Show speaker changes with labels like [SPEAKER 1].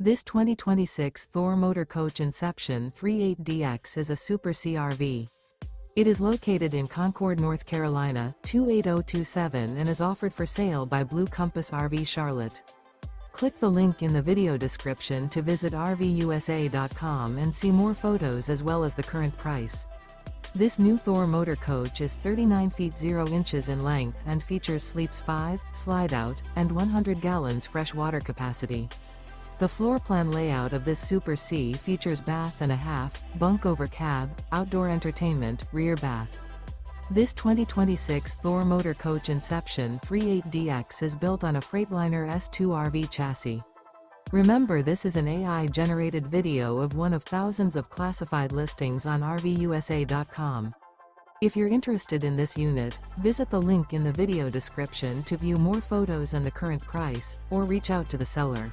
[SPEAKER 1] This 2026 Thor Motor Coach Inception 38DX is a Super CRV. It is located in Concord, North Carolina, 28027 and is offered for sale by Blue Compass RV Charlotte. Click the link in the video description to visit RVUSA.com and see more photos as well as the current price. This new Thor Motor Coach is 39 feet 0 inches in length and features sleeps 5, Slideout, and 100 gallons fresh water capacity. The floor plan layout of this Super C features bath and a half, bunk over cab, outdoor entertainment, rear bath. This 2026 Thor Motor Coach Inception 38DX is built on a Freightliner S2RV chassis. Remember, this is an AI-generated video of one of thousands of classified listings on RVUSA.com. If you're interested in this unit, visit the link in the video description to view more photos and the current price, or reach out to the seller.